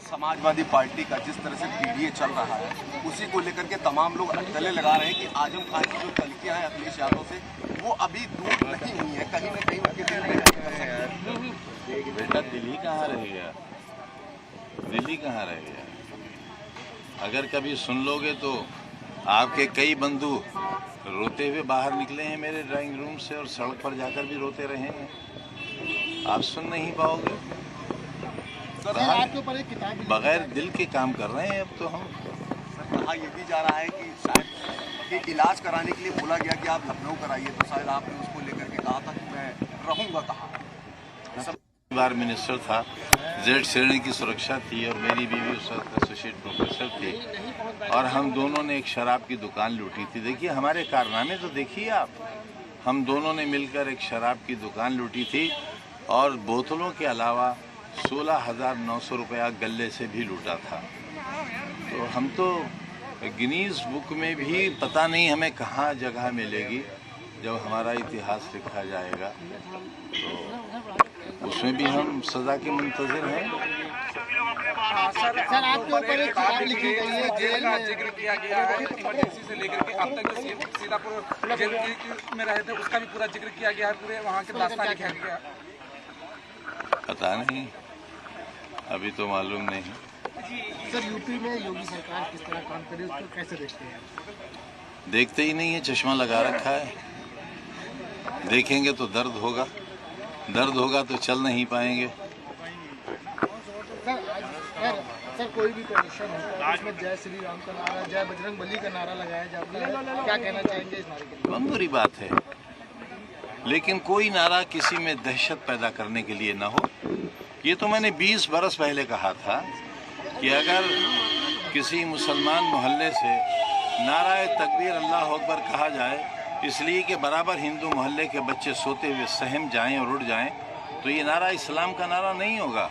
Samajwadi party का जिस तरह से पीडीए चल रहा है उसी को लेकर के तमाम लोग गले लगा रहे हैं कि आजम खान की जो तलकियां हैं अखिलेश यादव से वो अभी दूर नहीं हुई है, कहीं ना कहीं उनके दिल में। बेटा दिल्ली कहाँ रह गया, दिल्ली कहाँ रह गया? अगर कभी सुन लोगे तो आपके कई बंधु रोते हुए बाहर निकले हैं मेरे ड्राइंग रूम से और सड़क पर जाकर भी रोते रहे हैं, आप सुन नहीं पाओगे। बगैर दिल के काम कर रहे हैं अब तो हम। कहा यह भी जा रहा है कि शायद कि इलाज कराने के लिए बोला गया कि आप लखनऊ कराइए, तो शायद आपने उसको लेकर के कहा था कि मैं रहूंगा कहाँ। बार मिनिस्टर था, जेड श्रेणी की सुरक्षा थी और मेरी बीवी उस वक्त एसोसिएट प्रोफेसर थी और हम दोनों ने एक शराब की दुकान लूटी थी। देखिए हमारे कारनामे तो देखिए आप, हम दोनों ने मिलकर एक शराब की दुकान लूटी थी और बोतलों के अलावा 16,900 रुपया गले से भी लूटा था। तो हम तो गिनीज बुक में भी पता नहीं हमें कहाँ जगह मिलेगी जब हमारा इतिहास लिखा जाएगा, तो उसमें भी हम सजा के मुंतज़िर हैं। सर आपके ऊपर एक किताब लिखी गई है, जेल का जिक्र किया गया है, इमरजेंसी से लेकर के अब तक जो सीतापुर जेल में रहे थे उसका भी पूरा जिक्र किया गया है, पूरे वहाँ के दास्तान लिखा गया। पता नहीं, अभी तो मालूम नहीं। सर यूपी में योगी सरकार किस तरह काम करे उसको कैसे देखते हैं? देखते ही नहीं है, चश्मा लगा रखा है। देखेंगे तो दर्द होगा, दर्द होगा तो चल नहीं पाएंगे। सर कोई भी कंडीशन है उसमें जय श्री राम का नारा, जय बजरंग बली का नारा लगाया जाता है, क्या कहना चाहेंगे इस नारे के लिए? बहुत बुरी बात है, लेकिन कोई नारा किसी में दहशत पैदा करने के लिए ना हो। ये तो मैंने 20 बरस पहले कहा था कि अगर किसी मुसलमान मोहल्ले से नारा तकबीर अल्लाह अकबर कहा जाए इसलिए कि बराबर हिंदू मोहल्ले के बच्चे सोते हुए सहम जाएं और उड़ जाएं, तो ये नारा इस्लाम का नारा नहीं होगा।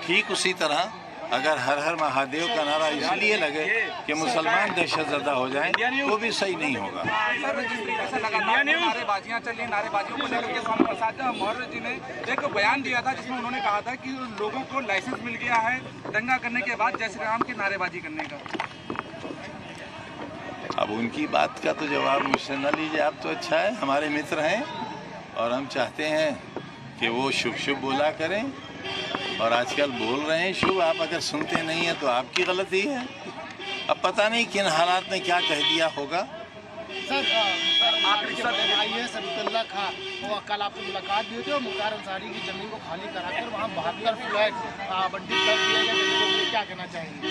ठीक उसी तरह अगर हर हर महादेव का नारा इसलिए लगे कि मुसलमान दहशतज़दा हो जाएं तो भी सही नहीं होगा। नारेबाजियां चली, नारेबाजियों को लेकर के स्वामी प्रसाद मौर्य जी ने एक बयान दिया था जिसमें उन्होंने कहा था कि लोगों को लाइसेंस मिल गया है दंगा करने के बाद जय श्री राम की नारेबाजी करने का। अब उनकी बात का तो जवाब मुझसे न लीजिए, आप तो अच्छा है, हमारे मित्र हैं और हम चाहते हैं कि वो शुभ शुभ बोला करें और आजकल बोल रहे हैं शुभ, आप अगर सुनते नहीं हैं तो आपकी गलती है। अब पता नहीं किन हालात में क्या कह दिया होगा। सर IAS अब्दुल्ला खां वो कल आपसे मुलाकात भी हुई थी और मुख्तार अंसारी की जमीन को खाली कराकर वहाँ 72 फ्लैट बंटी कर दिया गया, क्या कहना चाहेंगे?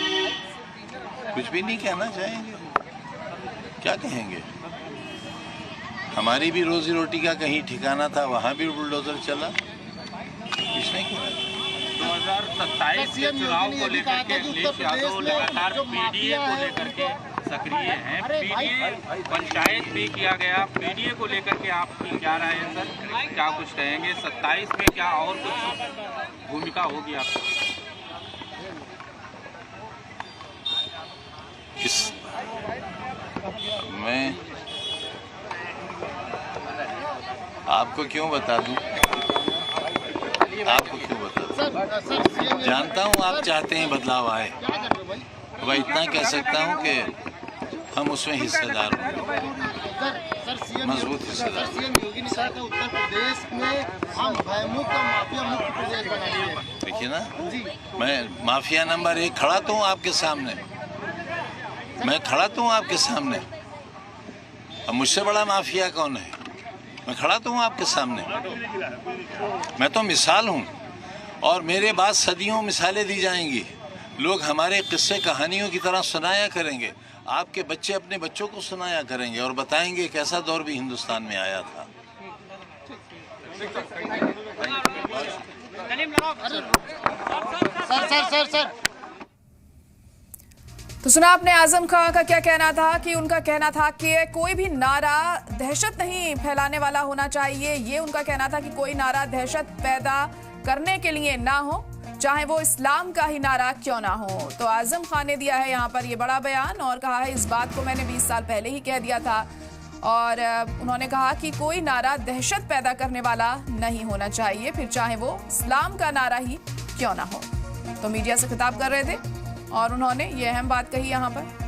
कुछ भी नहीं कहना चाहेंगे, क्या कहेंगे? हमारी भी रोजी रोटी का कहीं ठिकाना था, वहाँ भी बुलडोजर चला, कुछ नहीं किया। 2027 के चुनाव को लेकर के अखिलेश यादव लगातार पीडीए को लेकर के सक्रिय हैं। पीडीए पंचायत भी किया गया, पीडीए को लेकर के आपकी क्या राय है सर, क्या कुछ कहेंगे? 27 में क्या और कुछ भूमिका होगी आपकी? मैं आपको क्यों बता दूं? आपको क्यों बता दूं? जानता हूं आप चाहते हैं बदलाव आए, तो मैं इतना कह सकता हूं कि हम उसमें हिस्सेदार होंगे, मजबूत हिस्सेदार। सीएम योगी ने कहा था उत्तर प्रदेश में हम भयमुक्त और माफिया मुक्त प्रदेश बनाएंगे। देखिए ना, मैं माफिया नंबर 1 खड़ा तो हूँ आपके सामने, मैं खड़ा तो हूँ आपके सामने। अब मुझसे बड़ा माफिया कौन है? मैं खड़ा तो हूँ आपके सामने, मैं तो मिसाल हूँ और मेरे बाद सदियों मिसालें दी जाएंगी। लोग हमारे किस्से कहानियों की तरह सुनाया करेंगे, आपके बच्चे अपने बच्चों को सुनाया करेंगे और बताएंगे कैसा दौर भी हिंदुस्तान में आया था। सर तो सुना आपने आजम खां का क्या कहना था कि उनका कहना था कि कोई भी नारा दहशत नहीं फैलाने वाला होना चाहिए। ये उनका कहना था कि कोई नारा दहशत पैदा करने के लिए ना हो, चाहे वो इस्लाम का ही नारा क्यों ना हो। तो आजम खान ने दिया है यहाँ पर ये बड़ा बयान और कहा है इस बात को मैंने 20 साल पहले ही कह दिया था और उन्होंने कहा कि कोई नारा दहशत पैदा करने वाला नहीं होना चाहिए, फिर चाहे वो इस्लाम का नारा ही क्यों ना हो। तो मीडिया से खिताब कर रहे थे और उन्होंने ये अहम बात कही यहाँ पर।